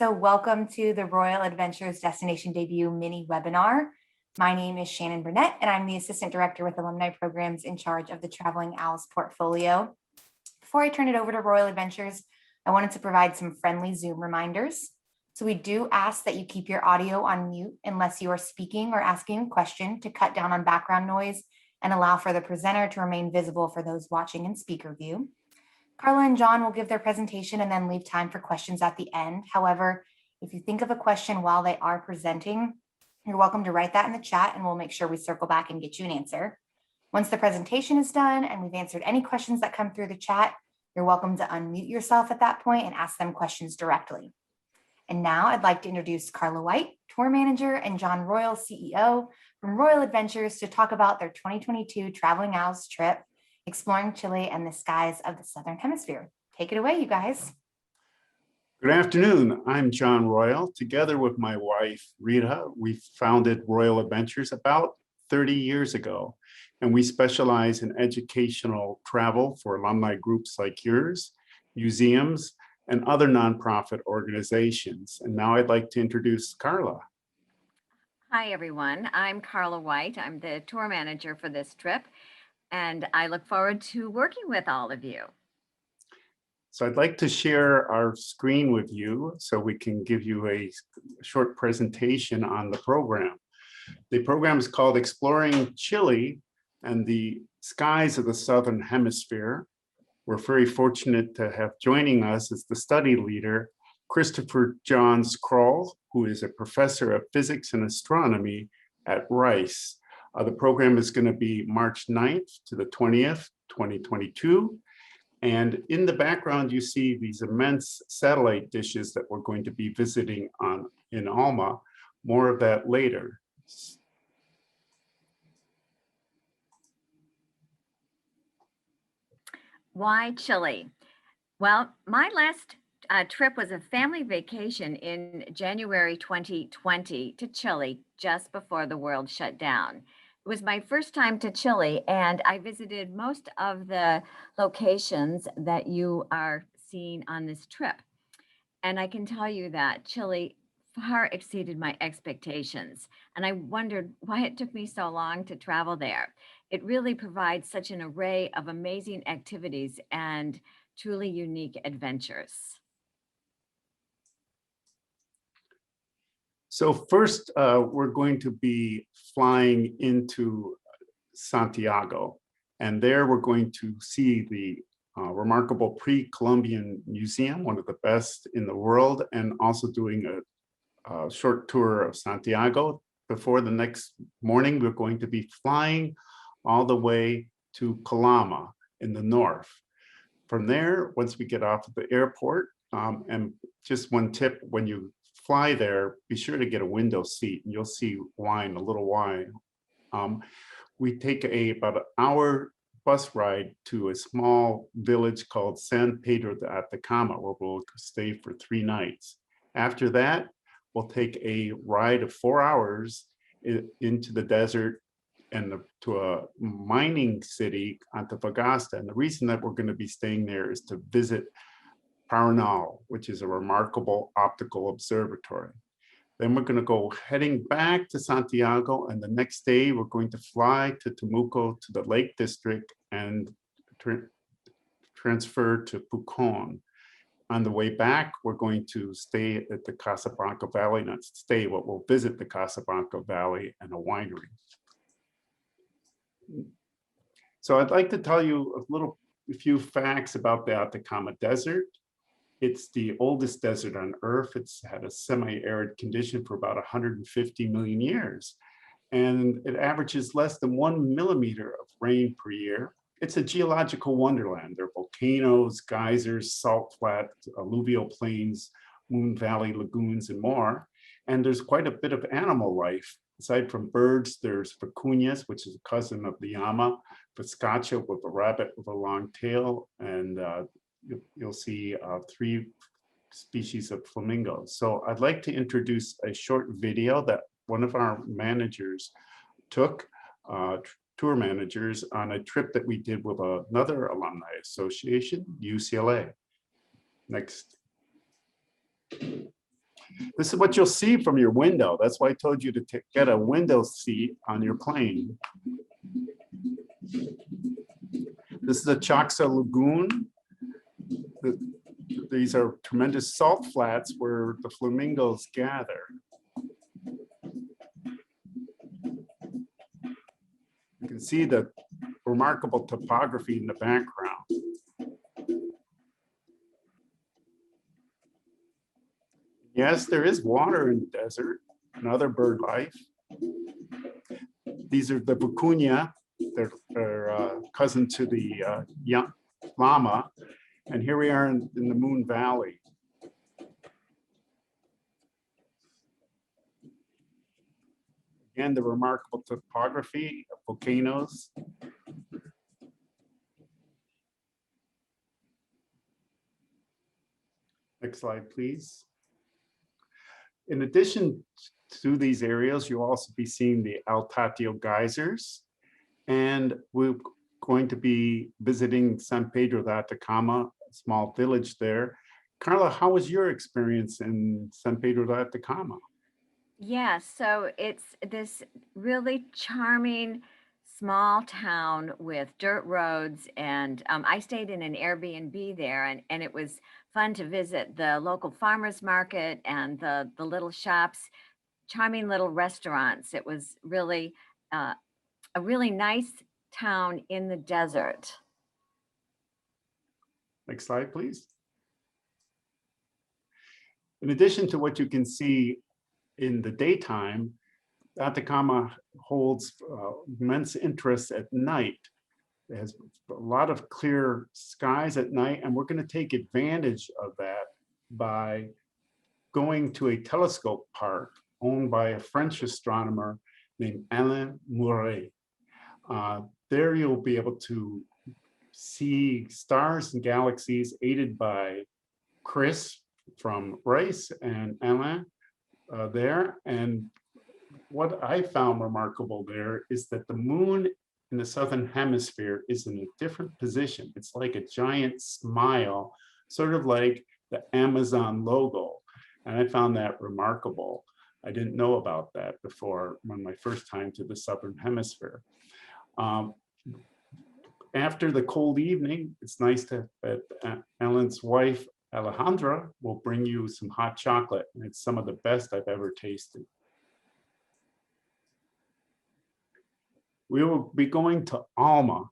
So welcome to the Royal Adventures Destination Debut mini webinar. My name is Shannon Burnett, and I'm the Assistant Director with Alumni Programs in charge of the Traveling Owls portfolio. Before I turn it over to Royal Adventures, I wanted to provide some friendly Zoom reminders. So we do ask that you keep your audio on mute unless you are speaking or asking a question to cut down on background noise and allow for the presenter to remain visible for those watching in speaker view. Carla and John will give their presentation and then leave time for questions at the end. However, if you think of a question while they are presenting, you're welcome to write that in the chat and we'll make sure we circle back and get you an answer. Once the presentation is done and we've answered any questions that come through the chat, you're welcome to unmute yourself at that point and ask them questions directly. And now I'd like to introduce Carla White, Tour Manager, and John Royal, CEO from Royal Adventures, to talk about their 2022 Traveling Owls trip, exploring Chile and the skies of the Southern Hemisphere. Take it away, you guys. Good afternoon. I'm John Royal. Together with my wife, Rita, we founded Royal Adventures about 30 years ago, and we specialize in educational travel for alumni groups like yours, museums, and other nonprofit organizations. And now I'd like to introduce Carla. Hi, everyone. I'm Carla White. I'm the tour manager for this trip, and I look forward to working with all of you. So I'd like to share our screen with you so we can give you a short presentation on the program. The program is called Exploring Chile and the Skies of the Southern Hemisphere. We're very fortunate to have joining us as the study leader, Christopher Johns Kroll, who is a professor of physics and astronomy at Rice. The program is going to be March 9th to the 20th, 2022. And in the background, you see these immense satellite dishes that we're going to be visiting in Alma. More of that later. Why Chile? Well, my last trip was a family vacation in January 2020 to Chile, just before the world shut down. It was my first time to Chile, and I visited most of the locations that you are seeing on this trip. And I can tell you that Chile far exceeded my expectations. And I wondered why it took me so long to travel there. It really provides such an array of amazing activities and truly unique adventures. So first, we're going to be flying into Santiago, and there we're going to see the remarkable pre-Columbian museum, one of the best in the world, and also doing a short tour of Santiago. Before the next morning, we're going to be flying all the way to Calama in the north. From there, once we get off at the airport, and just one tip, when you fly there, be sure to get a window seat, and you'll see wine, a little wine. We take about an hour bus ride to a small village called San Pedro de Atacama, where we'll stay for 3 nights. After that, we'll take a ride of 4 hours into the desert and to a mining city, Antofagasta. And the reason that we're going to be staying there is to visit Paranal, which is a remarkable optical observatory. Then we're going to go heading back to Santiago, and the next day we're going to fly to Temuco, to the Lake District, and transfer to Pucón. On the way back, we're going to stay at the Casablanca Valley, not stay, but we'll visit the Casablanca Valley and a winery. So I'd like to tell you a few facts about the Atacama Desert. It's the oldest desert on Earth. It's had a semi-arid condition for about 150 million years. And it averages less than 1 millimeter of rain per year. It's a geological wonderland. There are volcanoes, geysers, salt flats, alluvial plains, moon valley lagoons, and more. And there's quite a bit of animal life. Aside from birds, there's vicuñas, which is a cousin of the llama, viscacha with a rabbit with a long tail, and you'll see 3 species of flamingos. So I'd like to introduce a short video that one of our managers took, tour managers, on a trip that we did with another alumni association, UCLA. Next. This is what you'll see from your window. That's why I told you to get a window seat on your plane. This is the Chocsa Lagoon. These are tremendous salt flats where the flamingos gather. You can see the remarkable topography in the background. Yes, there is water in the desert and other bird life. These are the vicuña. They're cousin to the llama. And here we are in the Moon Valley. Again, the remarkable topography of volcanoes. Next slide, please. In addition to these areas, you'll also be seeing the El Tatio geysers, and we're going to be visiting San Pedro de Atacama, a small village there. Carla, how was your experience in San Pedro de Atacama? Yeah, so it's this really charming small town with dirt roads, and I stayed in an Airbnb there, and it was fun to visit the local farmers market and the little shops, charming little restaurants. It was really a really nice town in the desert. Next slide, please. In addition to what you can see in the daytime, Atacama holds immense interest at night. It has a lot of clear skies at night, and we're going to take advantage of that by going to a telescope park owned by a French astronomer named Alain Mouret. There you'll be able to see stars and galaxies aided by Chris from Rice and Alain there. And what I found remarkable there is that the moon in the southern hemisphere is in a different position. It's like a giant smile, sort of like the Amazon logo. And I found that remarkable. I didn't know about that before when my first time to the southern hemisphere. After the cold evening, it's nice that Ellen's wife, Alejandra, will bring you some hot chocolate. And it's some of the best I've ever tasted. We will be going to ALMA,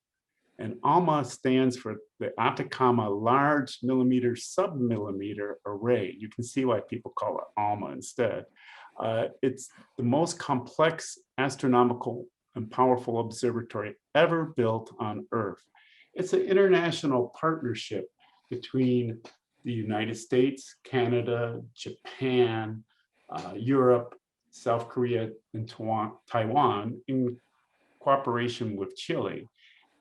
and ALMA stands for the Atacama Large Millimeter Submillimeter Array. You can see why people call it ALMA instead. It's the most complex astronomical and powerful observatory ever built on Earth. It's an international partnership between the United States, Canada, Japan, Europe, South Korea, and Taiwan in cooperation with Chile.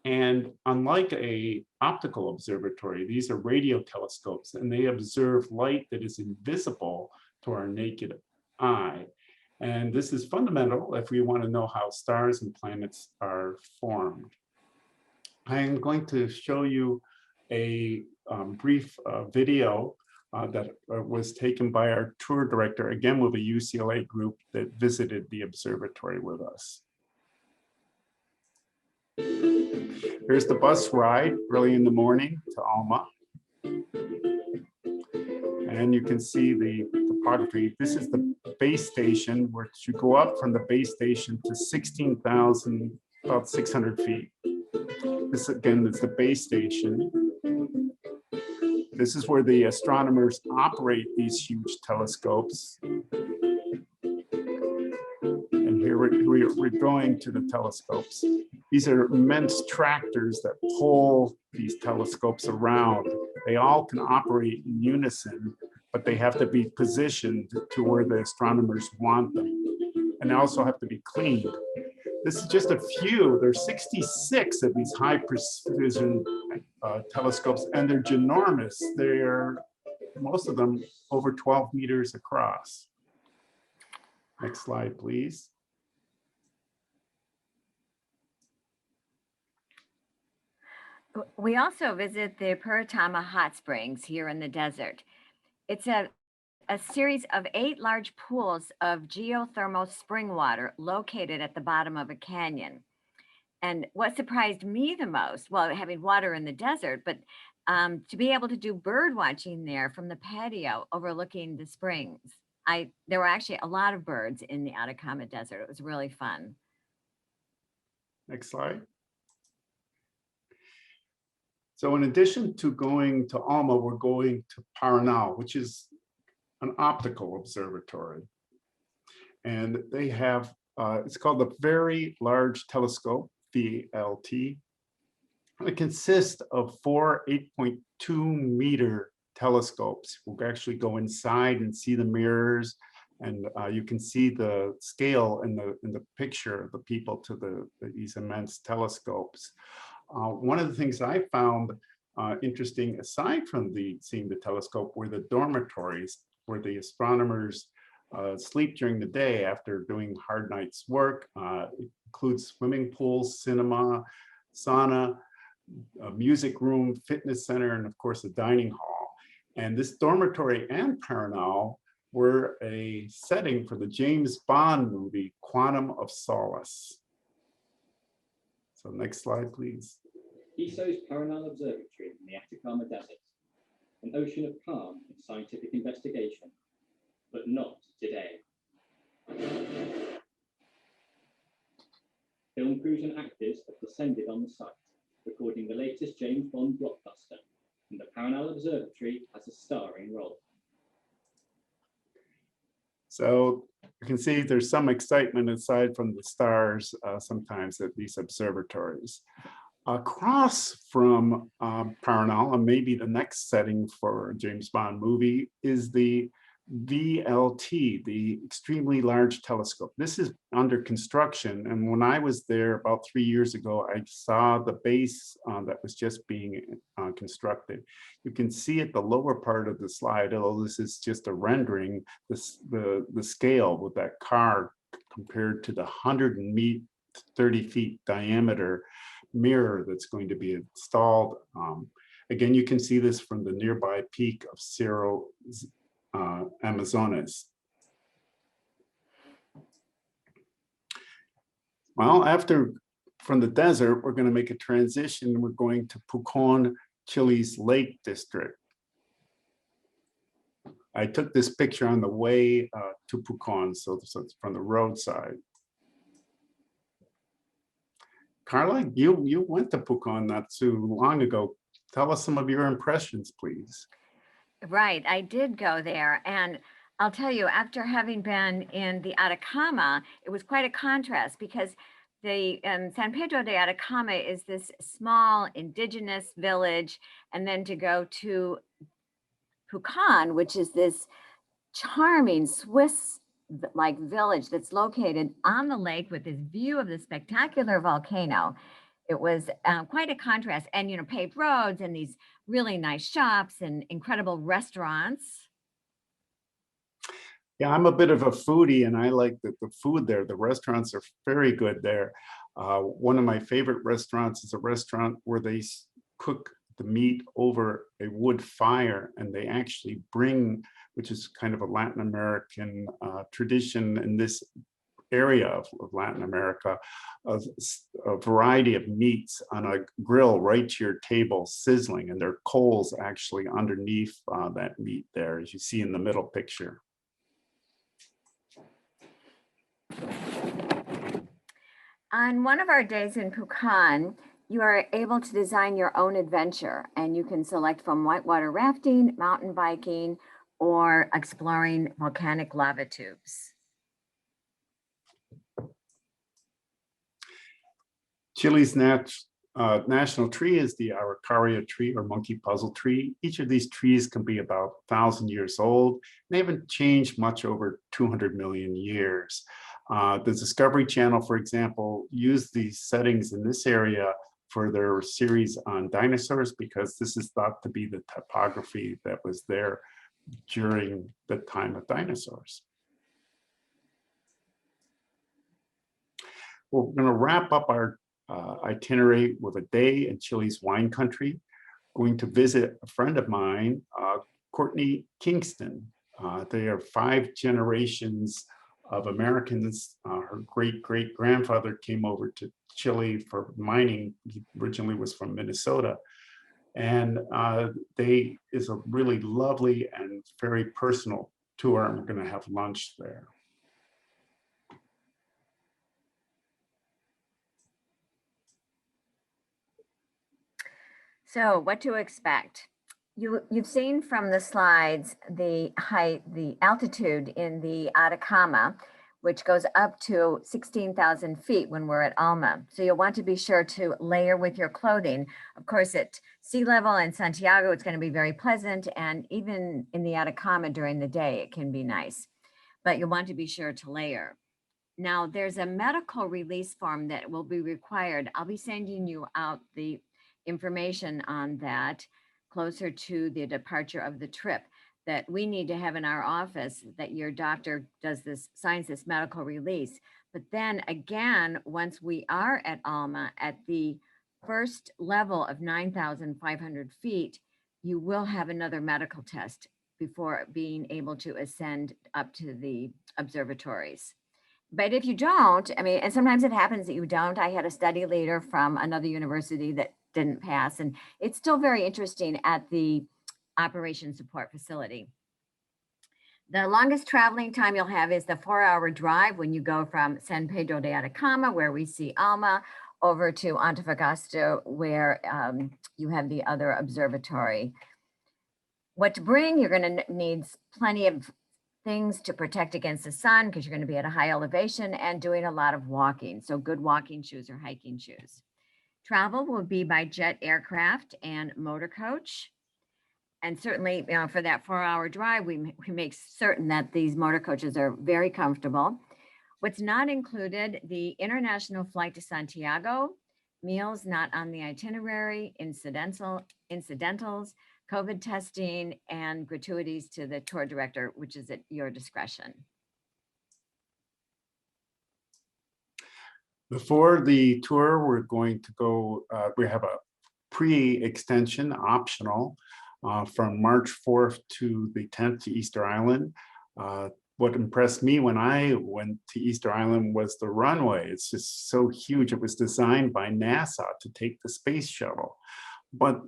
And unlike an optical observatory, these are radio telescopes, and they observe light that is invisible to our naked eye. And this is fundamental if we want to know how stars and planets are formed. I am going to show you a brief video that was taken by our tour director, again with a UCLA group that visited the observatory with us. Here's the bus ride early in the morning to Alma. And you can see the topography. This is the base station, where you go up from the base station to 16,000, about 600 feet. This again is the base station. This is where the astronomers operate these huge telescopes. And here we're going to the telescopes. These are immense tractors that pull these telescopes around. They all can operate in unison, but they have to be positioned to where the astronomers want them. And they also have to be cleaned. This is just a few. There's 66 of these high precision telescopes, and they're ginormous. They're, most of them, over 12 meters across. Next slide, please. We also visit the Puritama Hot Springs here in the desert. It's a a series of 8 large pools of geothermal spring water located at the bottom of a canyon. And what surprised me the most, well, having water in the desert, but to be able to do bird watching there from the patio overlooking the springs. There were actually a lot of birds in the Atacama Desert. It was really fun. Next slide. So in addition to going to Alma, we're going to Paranal, which is an optical observatory. And they have, it's called the Very Large Telescope, VLT. It consists of 4 8.2 meter telescopes. We'll actually go inside and see the mirrors, and you can see the scale in the picture of the people to these immense telescopes. One of the things I found interesting, aside from seeing the telescope, were the dormitories where the astronomers sleep during the day after doing hard night's work. It includes swimming pools, cinema, sauna, a music room, fitness center, and of course a dining hall. And this dormitory and Paranal were a setting for the James Bond movie, Quantum of Solace. So next slide, please. ESO's Paranal Observatory in the Atacama Desert, an ocean of calm and scientific investigation, but not today. Film crews and actors have descended on the site, recording the latest James Bond blockbuster, and the Paranal Observatory has a starring role. So you can see there's some excitement aside from the stars sometimes at these observatories. Across from Paranal, and maybe the next setting for a James Bond movie, is the VLT, the Extremely Large Telescope. This is under construction, and when I was there about 3 years ago, I saw the base that was just being constructed. You can see at the lower part of the slide, although this is just a rendering, the scale with that car compared to the 130 feet diameter mirror that's going to be installed. Again, you can see this from the nearby peak of Cerro Amazonas. Well, from the desert, we're going to make a transition. We're going to Pucón, Chile's Lake District. I took this picture on the way to Pucón, so it's from the roadside. Carla, you went to Pucón not too long ago. Tell us some of your impressions, please. Right, I did go there, and I'll tell you, after having been in the Atacama, it was quite a contrast because the San Pedro de Atacama is this small indigenous village, and then to go to Pucón, which is this charming Swiss-like village that's located on the lake with this view of the spectacular volcano. It was quite a contrast, and paved roads and these really nice shops and incredible restaurants. Yeah, I'm a bit of a foodie, and I like the food there. The restaurants are very good there. One of my favorite restaurants is a restaurant where they cook the meat over a wood fire, and they actually bring, which is kind of a Latin American tradition in this area of Latin America, a variety of meats on a grill right to your table, sizzling, and there are coals actually underneath that meat there, as you see in the middle picture. On one of our days in Pucón, you are able to design your own adventure, and you can select from whitewater rafting, mountain biking, or exploring volcanic lava tubes. Chile's national tree is the Araucaria tree, or monkey puzzle tree. Each of these trees can be about 1,000 years old. They haven't changed much over 200 million years. The Discovery Channel, for example, used these settings in this area for their series on dinosaurs, because this is thought to be the topography that was there during the time of dinosaurs. We're going to wrap up our itinerary with a day in Chile's wine country. Going to visit a friend of mine, Courtney Kingston. They are 5 generations of Americans. Her great-great-grandfather came over to Chile for mining. He originally was from Minnesota. And they is a really lovely and very personal tour. And we're going to have lunch there. So what to expect? You've seen from the slides the height, the altitude in the Atacama, which goes up to 16,000 feet when we're at Alma. So you'll want to be sure to layer with your clothing. Of course, at sea level in Santiago, it's going to be very pleasant. And even in the Atacama during the day, it can be nice. But you'll want to be sure to layer. Now, there's a medical release form that will be required. I'll be sending you out the information on that closer to the departure of the trip that we need to have in our office, that your doctor does this, signs this medical release. But then again, once we are at Alma at the first level of 9,500 feet, you will have another medical test before being able to ascend up to the observatories. But if you don't, I mean, and sometimes it happens that you don't. I had a study leader from another university that didn't pass, and it's still very interesting at the operation support facility. The longest traveling time you'll have is the 4-hour drive when you go from San Pedro de Atacama, where we see Alma, over to Antofagasta, where you have the other observatory. What to bring? You're going to need plenty of things to protect against the sun because you're going to be at a high elevation and doing a lot of walking. So good walking shoes or hiking shoes. Travel will be by jet aircraft and motor coach. And certainly, you know, for that 4-hour drive, we make certain that these motor coaches are very comfortable. What's not included, the international flight to Santiago, meals not on the itinerary, incidentals, COVID testing, and gratuities to the tour director, which is at your discretion. Before the tour, we're going to go, we have a pre-extension optional from March 4th to the 10th to Easter Island. What impressed me when I went to Easter Island was the runway. It's just so huge. It was designed by NASA to take the space shuttle. But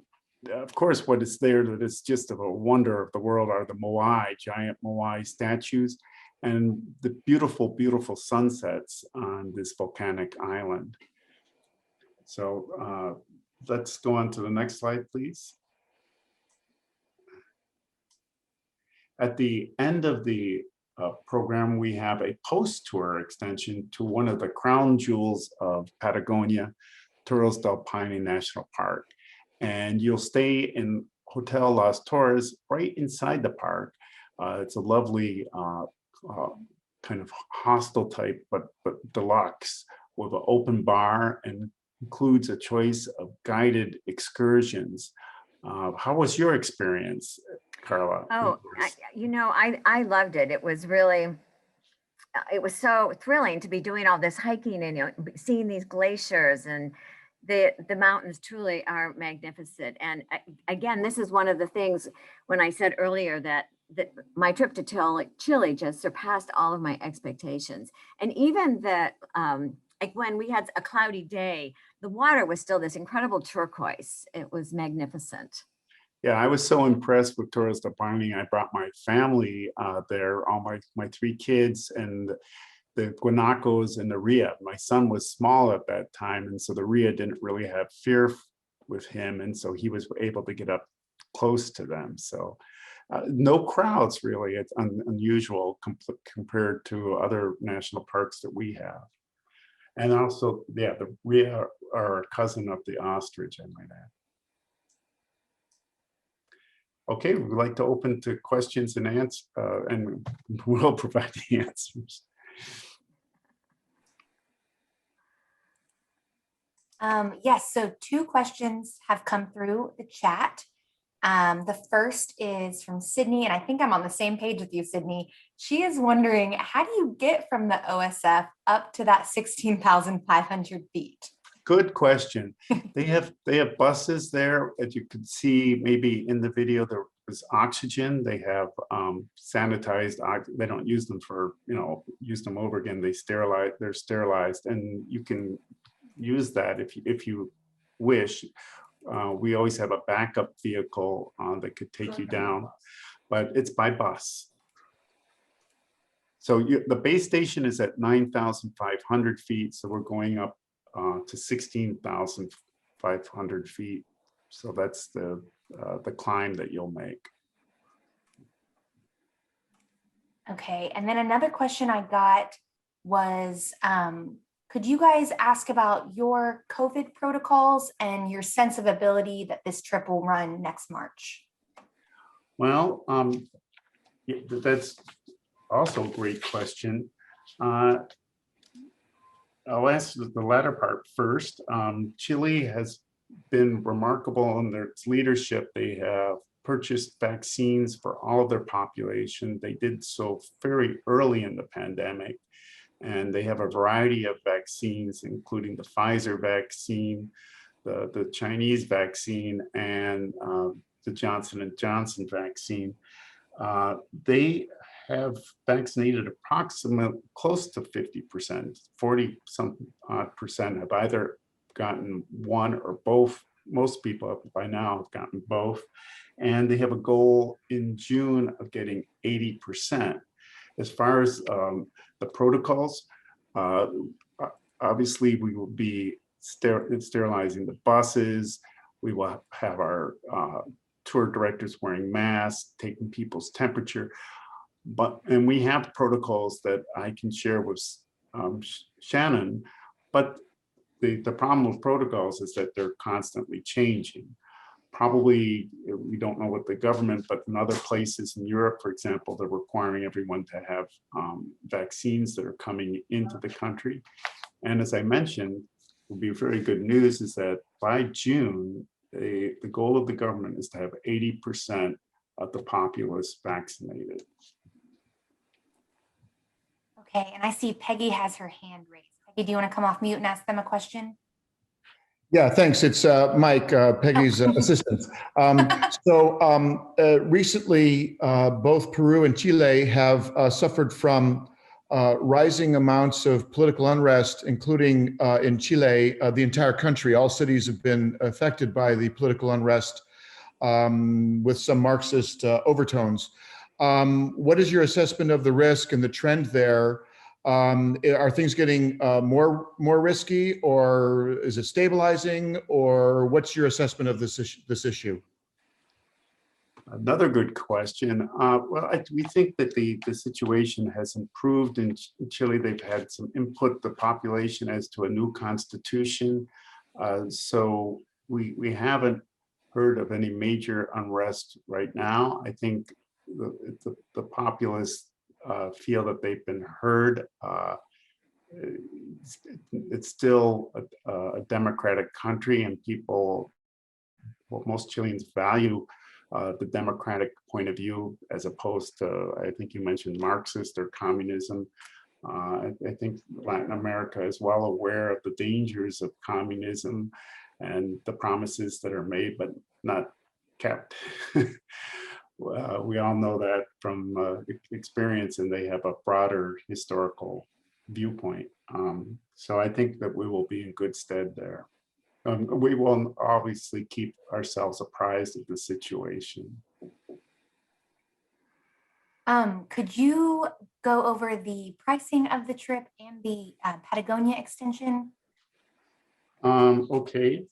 of course, what is there that is just of a wonder of the world are the Moai, giant Moai statues, and the beautiful, beautiful sunsets on this volcanic island. So let's go on to the next slide, please. At the end of the program, we have a post-tour extension to one of the crown jewels of Patagonia, Torres del Paine National Park. And you'll stay in Hotel Las Torres right inside the park. It's a lovely kind of hostel type, but deluxe, with an open bar and includes a choice of guided excursions. How was your experience, Carla? Oh, I loved it. It was really, it was so thrilling to be doing all this hiking and, you know, seeing these glaciers, and the mountains truly are magnificent. And again, this is one of the things when I said earlier that my trip to Chile just surpassed all of my expectations. And even that, like when we had a cloudy day, the water was still this incredible turquoise. It was magnificent. Yeah, I was so impressed with Torres del Paine. I brought my family there, all my 3 kids, and the guanacos and the rhea. My son was small at that time, and so the rhea didn't really have fear with him, and so he was able to get up close to them. So no crowds, really. It's unusual compared to other national parks that we have. And also, yeah, the rhea are a cousin of the ostrich, I might add. Okay, we'd like to open to questions and answers, and we'll provide the answers. Yes, so 2 questions have come through the chat. The first is from Sydney, and I think I'm on the same page with you, Sydney. She is wondering, how do you get from the OSF up to that 16,500 feet? Good question. They have buses there, as you can see maybe in the video. They're oxygen. They have sanitized, they don't use them for, use them over again. They're sterilized, and you can use that if you wish. We always have a backup vehicle that could take you down, but it's by bus. So the base station is at 9,500 feet. So we're going up to 16,500 feet. So that's the climb that you'll make. Okay, and then another question I got was, could you guys ask about your COVID protocols and your sense of ability that this trip will run next March? Well, yeah, that's also a great question. I'll answer the latter part first. Chile has been remarkable in its leadership. They have purchased vaccines for all of their population. They did so very early in the pandemic. And they have a variety of vaccines, including the Pfizer vaccine, the Chinese vaccine, and the Johnson & Johnson vaccine. They have vaccinated approximately close to 50%, 40% have either gotten one or both. Most people by now have gotten both. And they have a goal in June of getting 80%. As far as the protocols, obviously we will be sterilizing the buses. We will have our tour directors wearing masks, taking people's temperature. And we have protocols that I can share with Shannon, but the problem with protocols is that they're constantly changing. Probably, we don't know what the government, but in other places in Europe, for example, they're requiring everyone to have vaccines that are coming into the country. And as I mentioned, would be very good news is that by June, the goal of the government is to have 80% of the populace vaccinated. Okay, and I see Peggy has her hand raised. Peggy, do you want to come off mute and ask them a question? Yeah, thanks. It's Mike, Peggy's assistant. Recently, both Peru and Chile have suffered from rising amounts of political unrest, including in Chile, the entire country. All cities have been affected by the political unrest with some Marxist overtones. What is your assessment of the risk and the trend there? Are things getting more risky, or is it stabilizing, or what's your assessment of this issue? Another good question. We think that the situation has improved in Chile. They've had some input, the population, as to a new constitution. So we haven't heard of any major unrest right now. I think the populace feel that they've been heard. It's still a democratic country, and most Chileans value the democratic point of view, as opposed to, I think you mentioned Marxist or communism. I think Latin America is well aware of the dangers of communism and the promises that are made but not kept. We all know that from experience, and they have a broader historical viewpoint. So I think that we will be in good stead there. We will obviously keep ourselves apprised of the situation. Could you go over the pricing of the trip and the Patagonia extension? Okay.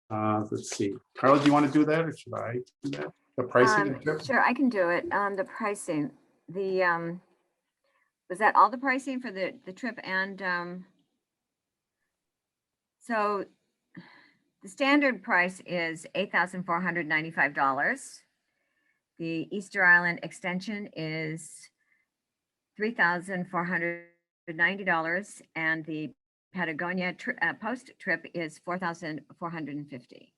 Let's see. Carla, do you want to do that, or should I do that? The pricing of the trip? Sure, I can do it. The pricing, was that all the pricing for the trip? And so the standard price is $8,495. The Easter Island extension is $3,490, and the Patagonia post trip is $4,450.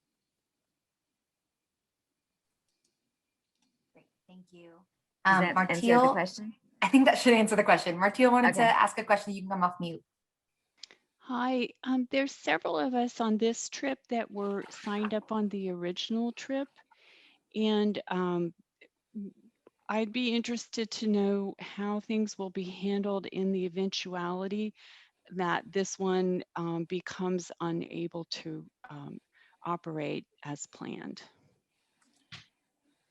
Great, thank you. Does that answer the Martil, question? I think that should answer the question. Martil wanted Okay. to ask a question. You can come off mute. Hi, there's several of us on this trip that were signed up on the original trip. And I'd be interested to know how things will be handled in the eventuality that this one becomes unable to operate as planned.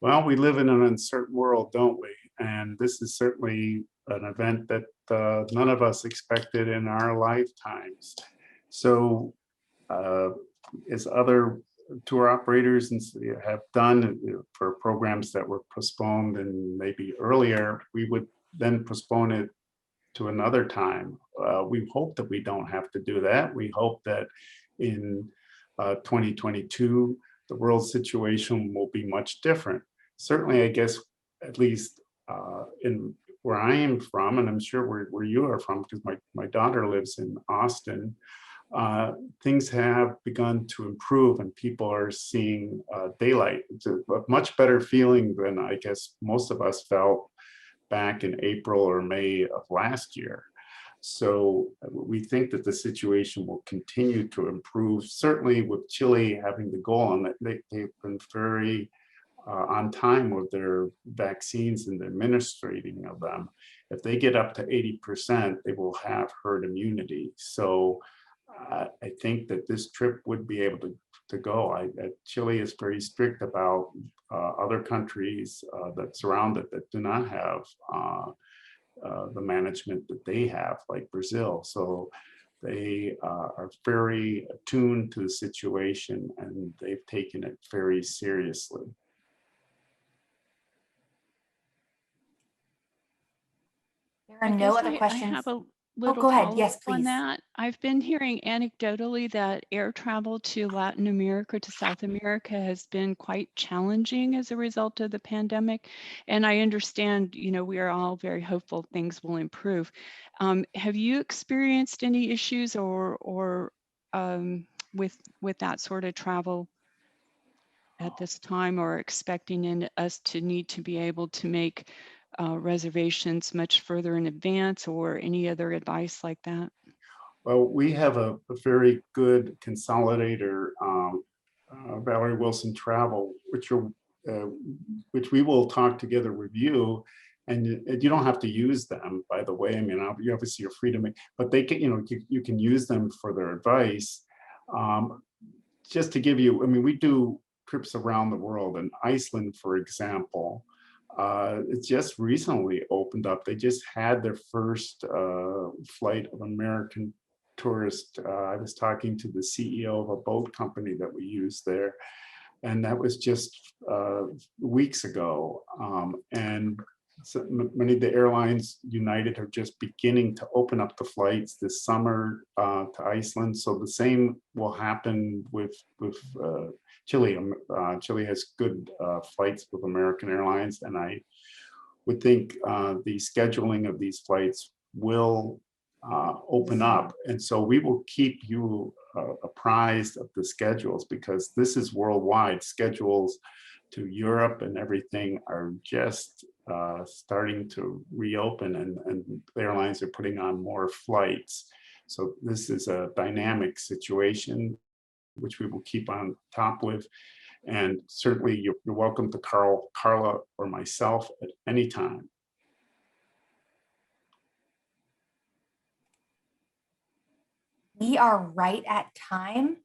Well, we live in an uncertain world, don't we? And this is certainly an event that none of us expected in our lifetimes. So, as other tour operators have done for programs that were postponed and maybe earlier, we would then postpone it to another time. We hope that we don't have to do that. We hope that in 2022, the world situation will be much different. Certainly, I guess, at least in where I am from, and I'm sure where you are from, because my daughter lives in Austin, things have begun to improve and people are seeing daylight. It's a much better feeling than I guess most of us felt back in April or May of last year. So we think that the situation will continue to improve, certainly with Chile having the goal on it. They've been very on time with their vaccines and the administrating of them. If they get up to 80%, they will have herd immunity. So I think that this trip would be able to go. Chile is very strict about other countries that surround it that do not have the management that they have, like Brazil. So they are very attuned to the situation and they've taken it very seriously. There are no guess other questions. I have a Oh, little go ahead. follow-up Yes, on please. that. I've been hearing anecdotally that air travel to Latin America, to South America has been quite challenging as a result of the pandemic. And I understand, you know, we are all very hopeful things will improve. Have you experienced any issues or with that sort of travel at this time, or expecting us to need to be able to make reservations much further in advance, or any other advice like that? Well, we have a very good consolidator, Valerie Wilson Travel, which we will talk together with you. And you don't have to use them, by the way. I mean, you obviously you're free to make, but they can, you can use them for their advice. Just to give you, I mean, we do trips around the world, and Iceland, for example, it just recently opened up. They just had their first flight of American tourists. I was talking to the CEO of a boat company that we use there, and that was just weeks ago. And so many of the airlines, United, are just beginning to open up the flights this summer to Iceland. So the same will happen with Chile. Chile has good flights with American Airlines, and I would think the scheduling of these flights will open up. And so we will keep you apprised of the schedules, because this is worldwide. Schedules to Europe and everything are just starting to reopen, and airlines are putting on more flights. So this is a dynamic situation, which we will keep on top with. And certainly you're welcome to Carla, or myself at any time. We are right at time.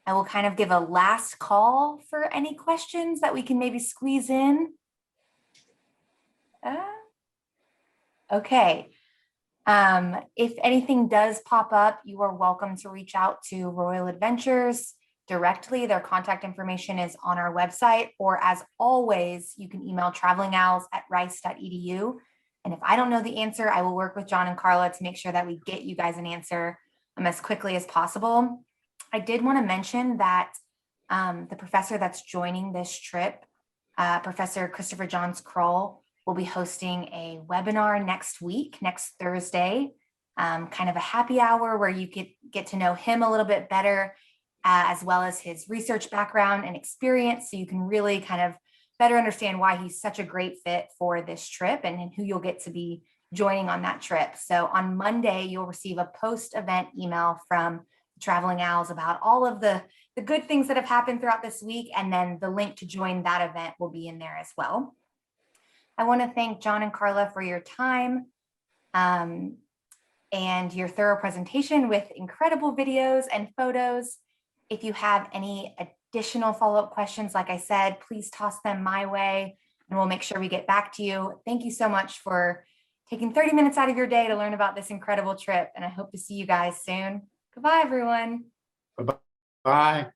I will kind of give a last call for any questions that we can maybe squeeze in. Okay. If anything does pop up, you are welcome to reach out to Royal Adventures directly. Their contact information is on our website, or as always, you can email travelingowls@rice.edu. And if I don't know the answer, I will work with John and Carla to make sure that we get you guys an answer as quickly as possible. I did want to mention that the professor that's joining this trip, Professor Christopher Johns Kroll, will be hosting a webinar next week, next Thursday, kind of a happy hour where you could get to know him a little bit better, as well as his research background and experience, so you can really kind of better understand why he's such a great fit for this trip and who you'll get to be joining on that trip. So on Monday, you'll receive a post-event email from Traveling Owls about all of the good things that have happened throughout this week. And then the link to join that event will be in there as well. I want to thank John and Carla for your time and your thorough presentation with incredible videos and photos. If you have any additional follow-up questions, like I said, please toss them my way and we'll make sure we get back to you. Thank you so much for taking 30 minutes out of your day to learn about this incredible trip. And I hope to see you guys soon. Goodbye, everyone. Bye-bye.